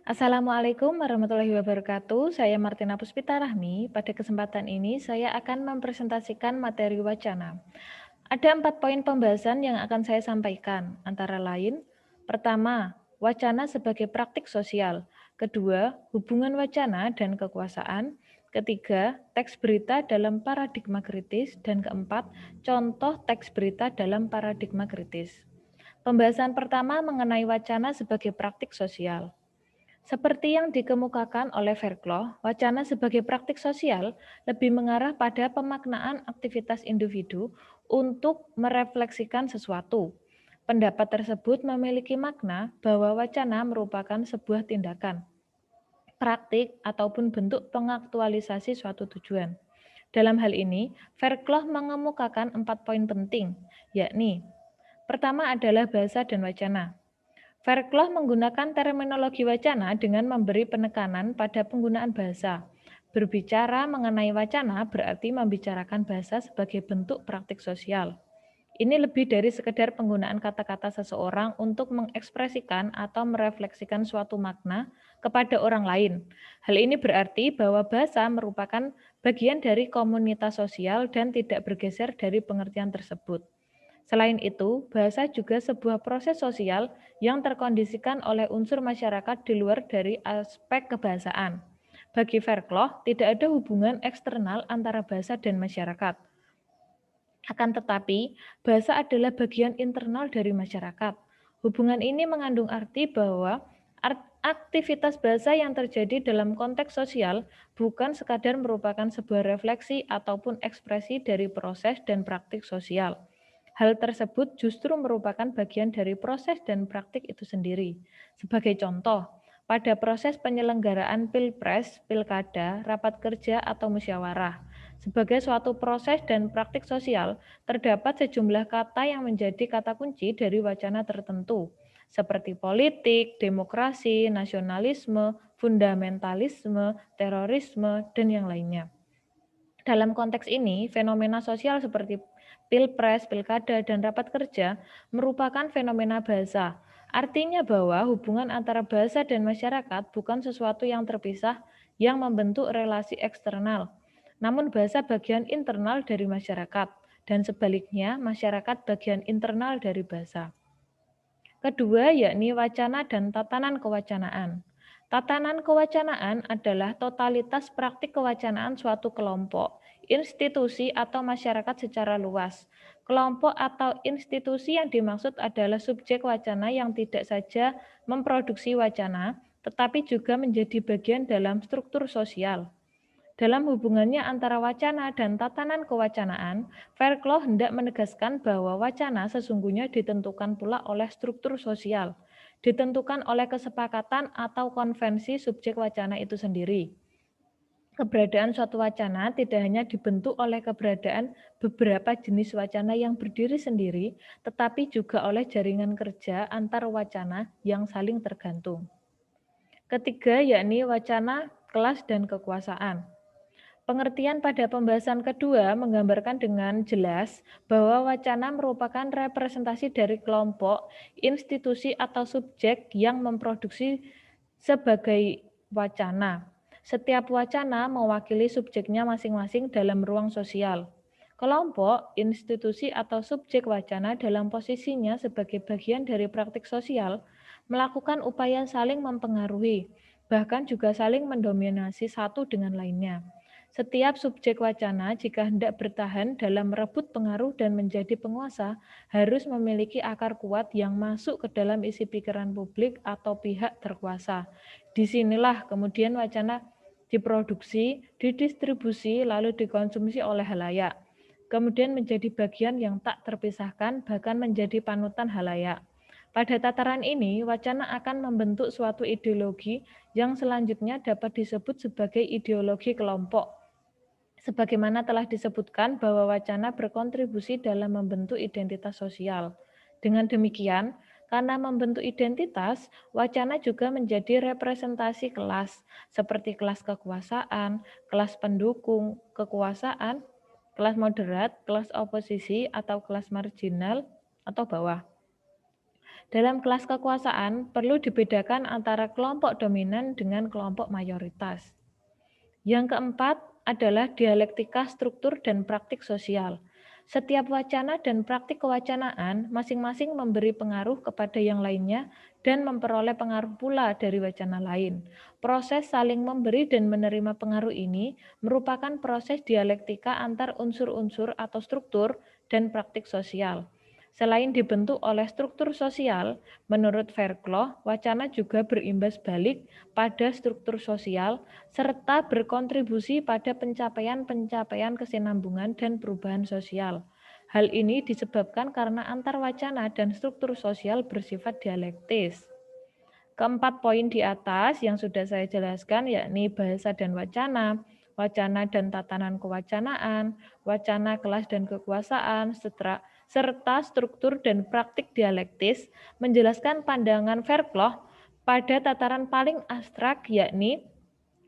Assalamualaikum warahmatullahi wabarakatuh. Saya Martina Puspita Rahmi. Pada kesempatan ini saya akan mempresentasikan materi wacana. Ada 4 poin pembahasan yang akan saya sampaikan, antara lain, pertama, wacana sebagai praktik sosial. Kedua, hubungan wacana dan kekuasaan. Ketiga, teks berita dalam paradigma kritis. Dan keempat, contoh teks berita dalam paradigma kritis. Pembahasan pertama mengenai wacana sebagai praktik sosial. Seperti yang dikemukakan oleh Verkloh, wacana sebagai praktik sosial lebih mengarah pada pemaknaan aktivitas individu untuk merefleksikan sesuatu. Pendapat tersebut memiliki makna bahwa wacana merupakan sebuah tindakan, praktik, ataupun bentuk pengaktualisasi suatu tujuan. Dalam hal ini, Verkloh mengemukakan 4 poin penting, yakni pertama adalah bahasa dan wacana. Verkloh menggunakan terminologi wacana dengan memberi penekanan pada penggunaan bahasa. Berbicara mengenai wacana berarti membicarakan bahasa sebagai bentuk praktik sosial. Ini lebih dari sekedar penggunaan kata-kata seseorang untuk mengekspresikan atau merefleksikan suatu makna kepada orang lain. Hal ini berarti bahwa bahasa merupakan bagian dari komunitas sosial dan tidak bergeser dari pengertian tersebut. Selain itu, bahasa juga sebuah proses sosial yang terkondisikan oleh unsur masyarakat di luar dari aspek kebahasaan. Bagi Verkloh, tidak ada hubungan eksternal antara bahasa dan masyarakat. Akan tetapi, bahasa adalah bagian internal dari masyarakat. Hubungan ini mengandung arti bahwa aktivitas bahasa yang terjadi dalam konteks sosial bukan sekadar merupakan sebuah refleksi ataupun ekspresi dari proses dan praktik sosial. Hal tersebut justru merupakan bagian dari proses dan praktik itu sendiri. Sebagai contoh, pada proses penyelenggaraan pilpres, pilkada, rapat kerja, atau musyawarah, sebagai suatu proses dan praktik sosial, terdapat sejumlah kata yang menjadi kata kunci dari wacana tertentu, seperti politik, demokrasi, nasionalisme, fundamentalisme, terorisme, dan yang lainnya. Dalam konteks ini, fenomena sosial seperti pilpres, pilkada, dan rapat kerja merupakan fenomena bahasa. Artinya bahwa hubungan antara bahasa dan masyarakat bukan sesuatu yang terpisah yang membentuk relasi eksternal, namun bahasa bagian internal dari masyarakat, dan sebaliknya masyarakat bagian internal dari bahasa. Kedua, yakni wacana dan tatanan kewacanaan. Tatanan kewacanaan adalah totalitas praktik kewacanaan suatu kelompok, institusi, atau masyarakat secara luas. Kelompok atau institusi yang dimaksud adalah subjek wacana yang tidak saja memproduksi wacana, tetapi juga menjadi bagian dalam struktur sosial. Dalam hubungannya antara wacana dan tatanan kewacanaan, Verkloh hendak menegaskan bahwa wacana sesungguhnya ditentukan pula oleh struktur sosial, ditentukan oleh kesepakatan atau konvensi subjek wacana itu sendiri. Keberadaan suatu wacana tidak hanya dibentuk oleh keberadaan beberapa jenis wacana yang berdiri sendiri, tetapi juga oleh jaringan kerja antar wacana yang saling tergantung. Ketiga, yakni wacana, kelas, dan kekuasaan. Pengertian pada pembahasan kedua menggambarkan dengan jelas bahwa wacana merupakan representasi dari kelompok, institusi, atau subjek yang memproduksi sebagai wacana. Setiap wacana mewakili subjeknya masing-masing dalam ruang sosial. Kelompok, institusi, atau subjek wacana dalam posisinya sebagai bagian dari praktik sosial melakukan upaya saling mempengaruhi, bahkan juga saling mendominasi satu dengan lainnya. Setiap subjek wacana, jika hendak bertahan dalam merebut pengaruh dan menjadi penguasa, harus memiliki akar kuat yang masuk ke dalam isi pikiran publik atau pihak terkuasa. Disinilah kemudian wacana diproduksi, didistribusi, lalu dikonsumsi oleh halayak. Kemudian menjadi bagian yang tak terpisahkan, bahkan menjadi panutan halayak. Pada tataran ini, wacana akan membentuk suatu ideologi yang selanjutnya dapat disebut sebagai ideologi kelompok. Sebagaimana telah disebutkan bahwa wacana berkontribusi dalam membentuk identitas sosial. Dengan demikian, karena membentuk identitas, wacana juga menjadi representasi kelas, seperti kelas kekuasaan, kelas pendukung kekuasaan, kelas moderat, kelas oposisi, atau kelas marginal atau bawah. Dalam kelas kekuasaan, perlu dibedakan antara kelompok dominan dengan kelompok mayoritas. Yang keempat adalah dialektika struktur dan praktik sosial. Setiap wacana dan praktik kewacanaan masing-masing memberi pengaruh kepada yang lainnya dan memperoleh pengaruh pula dari wacana lain. Proses saling memberi dan menerima pengaruh ini merupakan proses dialektika antar unsur-unsur atau struktur dan praktik sosial. Selain dibentuk oleh struktur sosial, menurut Verkloh, wacana juga berimbas balik pada struktur sosial serta berkontribusi pada pencapaian-pencapaian kesinambungan dan perubahan sosial. Hal ini disebabkan karena antar wacana dan struktur sosial bersifat dialektis. Keempat poin di atas yang sudah saya jelaskan yakni bahasa dan wacana, wacana dan tatanan kewacanaan, wacana kelas dan kekuasaan, serta struktur dan praktik dialektis menjelaskan pandangan Verkloh pada tataran paling abstrak yakni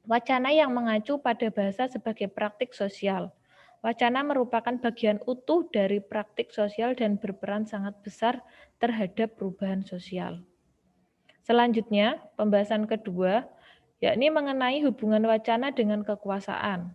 wacana yang mengacu pada bahasa sebagai praktik sosial. Wacana merupakan bagian utuh dari praktik sosial dan berperan sangat besar terhadap perubahan sosial. Selanjutnya, pembahasan kedua, yakni mengenai hubungan wacana dengan kekuasaan.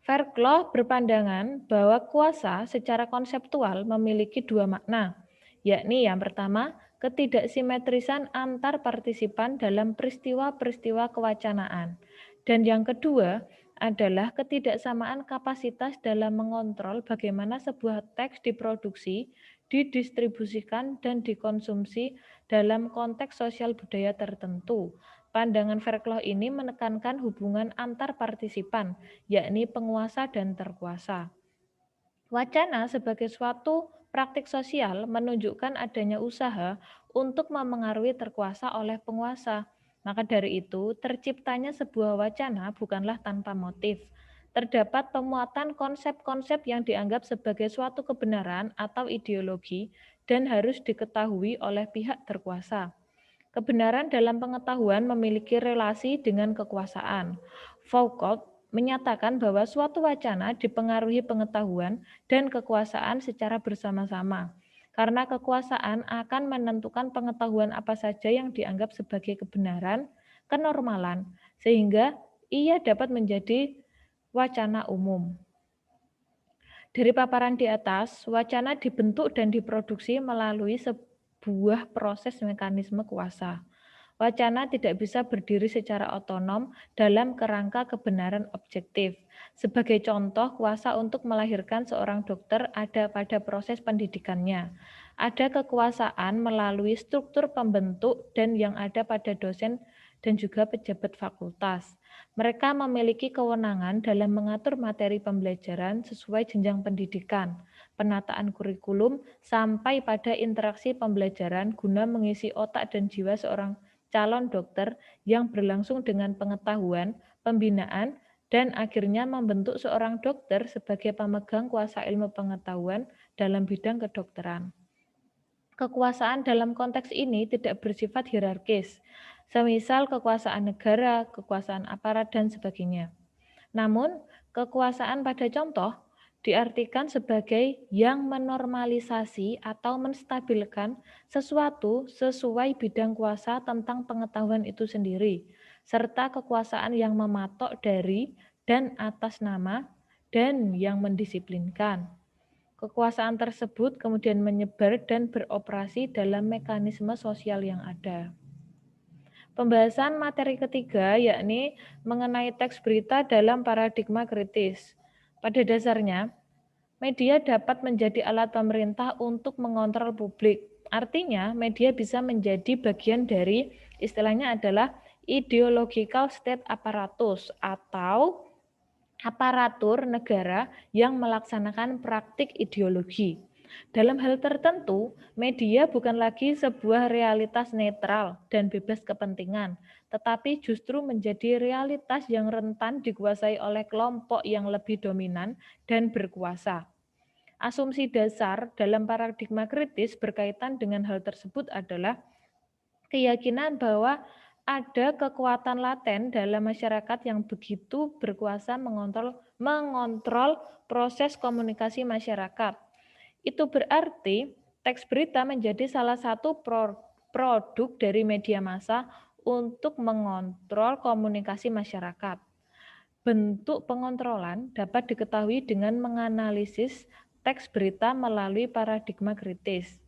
Verkloh berpandangan bahwa kuasa secara konseptual memiliki dua makna, yakni yang pertama, ketidaksimetrisan antar partisipan dalam peristiwa-peristiwa kewacanaan, dan yang kedua adalah ketidaksamaan kapasitas dalam mengontrol bagaimana sebuah teks diproduksi, didistribusikan, dan dikonsumsi dalam konteks sosial budaya tertentu. Pandangan Verkloh ini menekankan hubungan antar partisipan, yakni penguasa dan terkuasa. Wacana sebagai suatu praktik sosial menunjukkan adanya usaha untuk memengaruhi terkuasa oleh penguasa. Maka dari itu, terciptanya sebuah wacana bukanlah tanpa motif. Terdapat pemuatan konsep-konsep yang dianggap sebagai suatu kebenaran atau ideologi dan harus diketahui oleh pihak terkuasa. Kebenaran dalam pengetahuan memiliki relasi dengan kekuasaan. Foucault menyatakan bahwa suatu wacana dipengaruhi pengetahuan dan kekuasaan secara bersama-sama. Karena kekuasaan akan menentukan pengetahuan apa saja yang dianggap sebagai kebenaran, kenormalan, sehingga ia dapat menjadi wacana umum. Dari paparan di atas, wacana dibentuk dan diproduksi melalui sebuah proses mekanisme kuasa. Wacana tidak bisa berdiri secara otonom dalam kerangka kebenaran objektif. Sebagai contoh, kuasa untuk melahirkan seorang dokter ada pada proses pendidikannya. Ada kekuasaan melalui struktur pembentuk dan yang ada pada dosen dan juga pejabat fakultas. Mereka memiliki kewenangan dalam mengatur materi pembelajaran sesuai jenjang pendidikan, penataan kurikulum, sampai pada interaksi pembelajaran guna mengisi otak dan jiwa seorang calon dokter yang berlangsung dengan pengetahuan, pembinaan, dan akhirnya membentuk seorang dokter sebagai pemegang kuasa ilmu pengetahuan dalam bidang kedokteran. Kekuasaan dalam konteks ini tidak bersifat hierarkis, semisal kekuasaan negara, kekuasaan aparat, dan sebagainya. Namun, kekuasaan pada contoh diartikan sebagai yang menormalisasi atau menstabilkan sesuatu sesuai bidang kuasa tentang pengetahuan itu sendiri, serta kekuasaan yang mematok dari dan atas nama dan yang mendisiplinkan. Kekuasaan tersebut kemudian menyebar dan beroperasi dalam mekanisme sosial yang ada. Pembahasan materi ketiga yakni mengenai teks berita dalam paradigma kritis. Pada dasarnya, media dapat menjadi alat pemerintah untuk mengontrol publik. Artinya, media bisa menjadi bagian dari istilahnya adalah ideological state apparatus atau aparatur negara yang melaksanakan praktik ideologi. Dalam hal tertentu, media bukan lagi sebuah realitas netral dan bebas kepentingan, tetapi justru menjadi realitas yang rentan dikuasai oleh kelompok yang lebih dominan dan berkuasa. Asumsi dasar dalam paradigma kritis berkaitan dengan hal tersebut adalah keyakinan bahwa ada kekuatan laten dalam masyarakat yang begitu berkuasa mengontrol proses komunikasi masyarakat. Itu berarti Teks berita menjadi salah satu produk dari media massa untuk mengontrol komunikasi masyarakat. Bentuk pengontrolan dapat diketahui dengan menganalisis teks berita melalui paradigma kritis.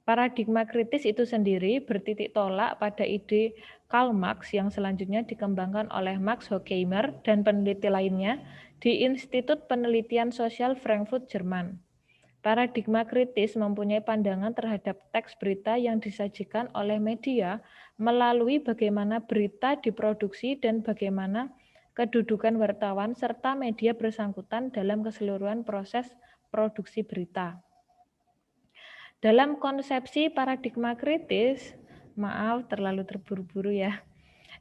Paradigma kritis itu sendiri bertitik tolak pada ide Karl Marx yang selanjutnya dikembangkan oleh Max Horkheimer dan peneliti lainnya di Institut Penelitian Sosial Frankfurt, Jerman. Paradigma kritis mempunyai pandangan terhadap teks berita yang disajikan oleh media melalui bagaimana berita diproduksi dan bagaimana kedudukan wartawan serta media bersangkutan dalam keseluruhan proses produksi berita. Dalam konsepsi paradigma kritis, maaf terlalu terburu-buru ya.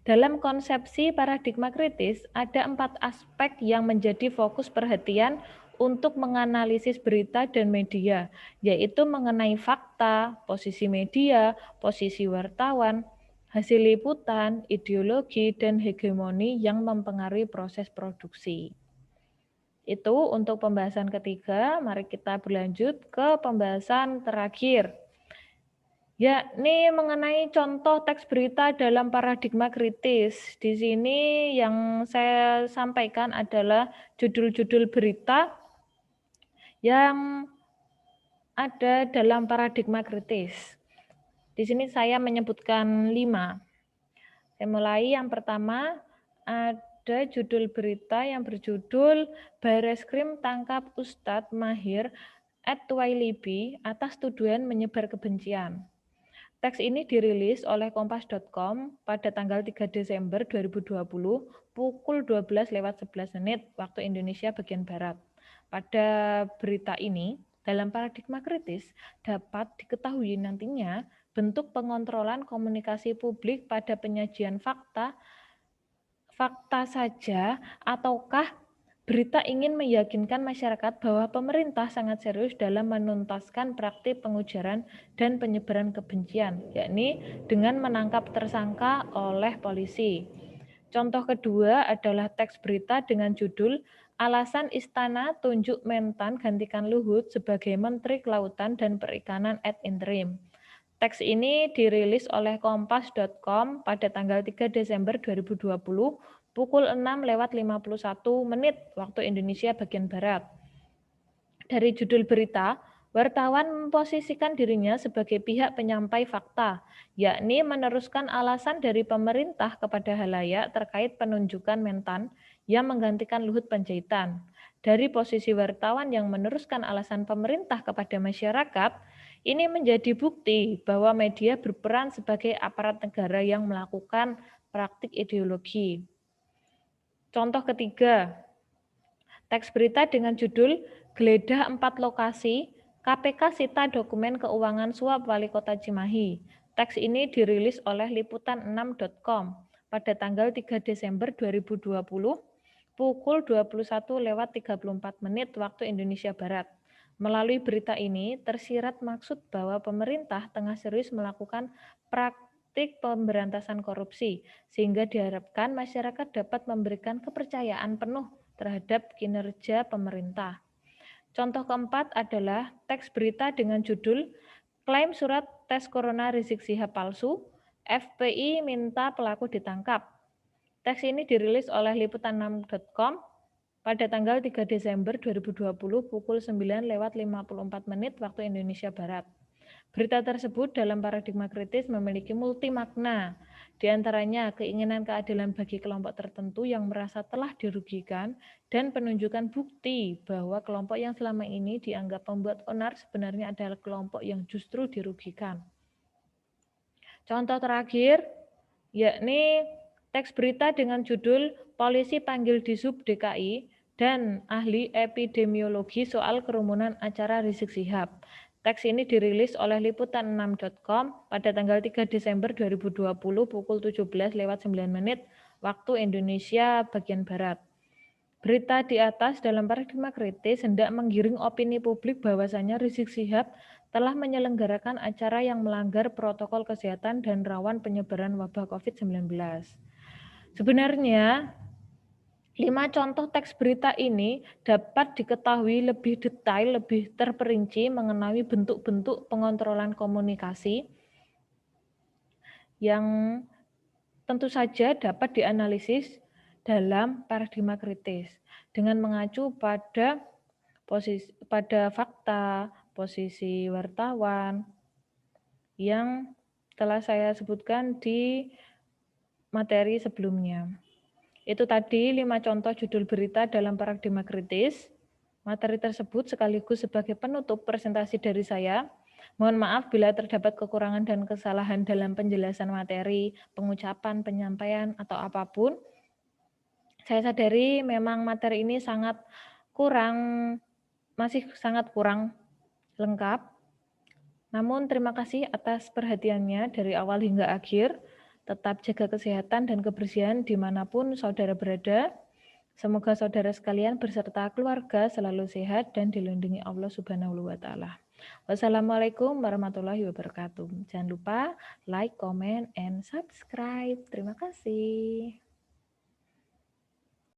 Dalam konsepsi paradigma kritis, ada 4 aspek yang menjadi fokus perhatian untuk menganalisis berita dan media, yaitu mengenai fakta, posisi media, posisi wartawan, hasil liputan, ideologi, dan hegemoni yang mempengaruhi proses produksi. Itu untuk pembahasan ketiga, mari kita berlanjut ke pembahasan terakhir, yakni mengenai contoh teks berita dalam paradigma kritis. Di sini yang saya sampaikan adalah judul-judul berita yang ada dalam paradigma kritis. Di sini saya menyebutkan 5. Saya mulai yang pertama, ada judul berita yang berjudul Bareskrim tangkap Ustadz Mahir At-Twailibi atas tuduhan menyebar kebencian. Teks ini dirilis oleh kompas.com pada tanggal 3 Desember 2020 pukul 12:11 waktu Indonesia bagian Barat. Pada berita ini, dalam paradigma kritis dapat diketahui nantinya bentuk pengontrolan komunikasi publik pada penyajian fakta saja ataukah berita ingin meyakinkan masyarakat bahwa pemerintah sangat serius dalam menuntaskan praktik pengujaran dan penyebaran kebencian, yakni dengan menangkap tersangka oleh polisi. Contoh kedua adalah teks berita dengan judul Alasan Istana Tunjuk Mentan Gantikan Luhut sebagai Menteri Kelautan dan Perikanan ad interim. Teks ini dirilis oleh kompas.com pada tanggal 3 Desember 2020 pukul 6:51 waktu Indonesia bagian Barat. Dari judul berita, wartawan memposisikan dirinya sebagai pihak penyampai fakta, yakni meneruskan alasan dari pemerintah kepada halayak terkait penunjukan Mentan yang menggantikan Luhut Panjaitan. Dari posisi wartawan yang meneruskan alasan pemerintah kepada masyarakat, ini menjadi bukti bahwa media berperan sebagai aparat negara yang melakukan praktik ideologi. Contoh ketiga, teks berita dengan judul Geledah 4 Lokasi, KPK Sita Dokumen Keuangan Suap Wali Kota Cimahi. Teks ini dirilis oleh liputan6.com pada tanggal 3 Desember 2020 pukul 21:34 waktu Indonesia Barat. Melalui berita ini tersirat maksud bahwa pemerintah tengah serius melakukan praktik pemberantasan korupsi, sehingga diharapkan masyarakat dapat memberikan kepercayaan penuh terhadap kinerja pemerintah. Contoh keempat adalah teks berita dengan judul Klaim Surat Tes Corona Rizik Syihab Palsu, FPI Minta Pelaku Ditangkap. Teks ini dirilis oleh liputan6.com pada tanggal 3 Desember 2020 pukul 9:54 waktu Indonesia Barat. Berita tersebut dalam paradigma kritis memiliki multi makna, di antaranya keinginan keadilan bagi kelompok tertentu yang merasa telah dirugikan dan penunjukan bukti bahwa kelompok yang selama ini dianggap pembuat onar sebenarnya adalah kelompok yang justru dirugikan. Contoh terakhir, yakni teks berita dengan judul Polisi Panggil Disub DKI dan Ahli Epidemiologi Soal Kerumunan Acara Rizik Syihab. Teks ini dirilis oleh liputan6.com pada tanggal 3 Desember 2020 pukul 17:09 waktu Indonesia bagian Barat. Berita di atas dalam paradigma kritis hendak menggiring opini publik bahwasanya Rizik Syihab telah menyelenggarakan acara yang melanggar protokol kesehatan dan rawan penyebaran wabah COVID-19. Sebenarnya, 5 contoh teks berita ini dapat diketahui lebih detail, lebih terperinci mengenai bentuk-bentuk pengontrolan komunikasi yang tentu saja dapat dianalisis dalam paradigma kritis dengan mengacu pada fakta, posisi wartawan yang telah saya sebutkan di materi sebelumnya. Itu tadi 5 contoh judul berita dalam paradigma kritis. Materi tersebut sekaligus sebagai penutup presentasi dari saya. Mohon maaf bila terdapat kekurangan dan kesalahan dalam penjelasan materi, pengucapan, penyampaian, atau apapun. Saya sadari memang materi ini masih sangat kurang lengkap. Namun terima kasih atas perhatiannya dari awal hingga akhir. Tetap jaga kesehatan dan kebersihan dimanapun saudara berada. Semoga saudara sekalian beserta keluarga selalu sehat dan dilindungi Allah Subhanahu wa Ta'ala. Wassalamualaikum warahmatullahi wabarakatuh. Jangan lupa like, comment, and subscribe. Terima kasih.